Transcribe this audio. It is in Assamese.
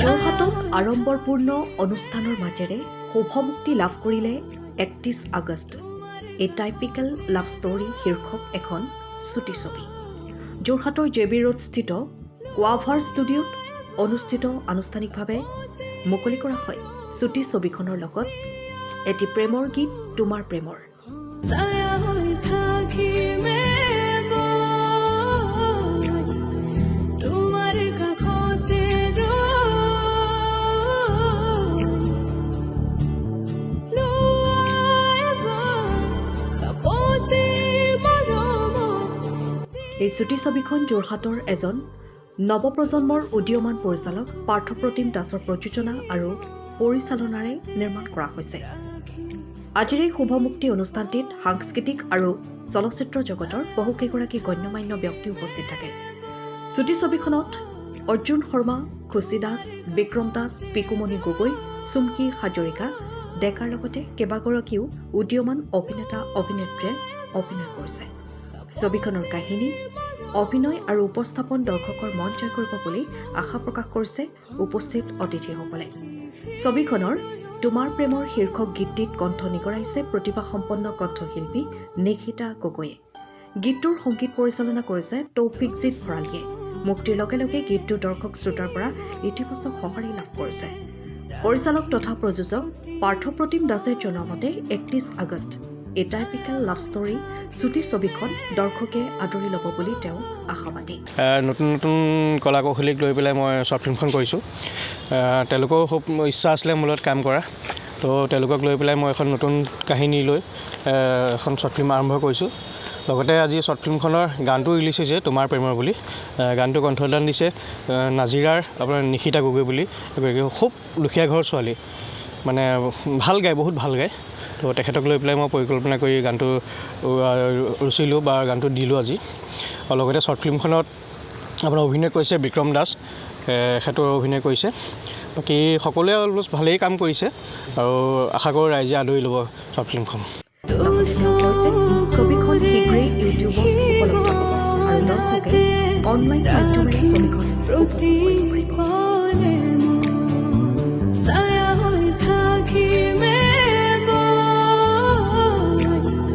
যোৰহাটত আড়ম্বৰপূৰ্ণ অনুষ্ঠানৰ মাজেৰে শুভমুক্তি লাভ কৰিলে 31 আগষ্ট এ টাইপিকেল লাভ ষ্টৰী শীৰ্ষক এখন ছুটি ছবি। যোৰহাটৰ জেবি ৰোড স্থিত কোৱাভাৰ ষ্টুডিঅ'ত অনুষ্ঠিত আনুষ্ঠানিকভাৱে মুকলি কৰা হয় ছুটি ছবিখনৰ লগত এটি প্ৰেমৰ গীত তোমাৰ প্ৰেমৰ। এই ছুটি ছবিখন যোৰহাটৰ এজন নৱপ্ৰজন্মৰ উদীয়মান পৰিচালক পাৰ্থপ্ৰতিম দাসৰ প্ৰযোজনা আৰু পৰিচালনাৰে নিৰ্মাণ কৰা হৈছে। আজিৰ এই শুভমুক্তি অনুষ্ঠানটিত সাংস্কৃতিক আৰু চলচ্চিত্ৰ জগতৰ বহুকেইগৰাকী গণ্যমান্য ব্যক্তি উপস্থিত থাকে। ছুটি ছবিখনত অৰ্জুন শৰ্মা, খুচি দাস, বিক্ৰম দাস, পিকুমণি গগৈ, চুমকি হাজৰিকা ডেকাৰ লগতে কেইবাগৰাকীও উদীয়মান অভিনেতা অভিনেত্ৰীয়ে অভিনয় কৰিছে। ছবিখনৰ কাহিনী, অভিনয় আৰু উপস্থাপন দৰ্শকৰ মন জয় কৰিব বুলি আশা প্ৰকাশ কৰিছে উপস্থিত অতিথিসকলে। ছবিখনৰ তোমাৰ প্ৰেমৰ শীৰ্ষক গীতটিত কণ্ঠ নিগৰাইছে প্ৰতিভাসম্পন্ন কণ্ঠশিল্পী নিশিতা গগৈয়ে। গীতটোৰ সংগীত পৰিচালনা কৰিছে তৌফিকজিৎ ভৰালীয়ে। মুক্তিৰ লগে লগে গীতটো দৰ্শক শ্ৰোতাৰ পৰা ইতিবাচক সঁহাৰি লাভ কৰিছে। পৰিচালক তথা প্ৰযোজক পাৰ্থপ্ৰতিম দাসে জনোৱা মতে 31 আগষ্ট এ টাইপিকেল লাভ ষ্টৰী ছুটি ছবিখন দৰ্শকে আদৰি ল'ব বুলি তেওঁ আশাবাদী। নতুন নতুন কলা কৌশলীক লৈ পেলাই মই শ্বৰ্ট ফিল্মখন কৰিছোঁ। তেওঁলোকৰো খুব ইচ্ছা আছিলে মোৰ লগত কাম কৰা, তো তেওঁলোকক লৈ পেলাই মই এখন নতুন কাহিনী লৈ এখন শ্বৰ্ট ফিল্ম আৰম্ভ কৰিছোঁ। লগতে আজি শ্বৰ্ট ফিল্মখনৰ গানটো ৰিলিজ হৈছে তোমাৰ প্ৰেমৰ বুলি। গানটো কণ্ঠদান দিছে নাজিৰাৰ আপোনাৰ নিশিতা গগৈ বুলি, খুব দুখীয়া ঘৰৰ ছোৱালী, মানে ভাল গায়, বহুত ভাল গায়। তো তেখেতক লৈ পেলাই মই পৰিকল্পনা কৰি গানটো ৰচিলোঁ বা গানটো দিলোঁ আজি। আৰু লগতে শ্বৰ্ট ফিল্মখনত আপোনাৰ অভিনয় কৰিছে বিক্ৰম দাস, তেখেতৰ অভিনয় কৰিছে। বাকী সকলোৱে অলপ ভালেই কাম কৰিছে আৰু আশা কৰোঁ ৰাইজে আদৰি ল'ব শ্বৰ্ট ফিল্মখন। ছবিখন শীঘ্ৰেই ইউটিউবত উপলব্ধ হ'ব আৰু দৰ্শকে অনলাইন মাধ্যমেৰে ছবিখন উপভোগ কৰিব পাৰিব।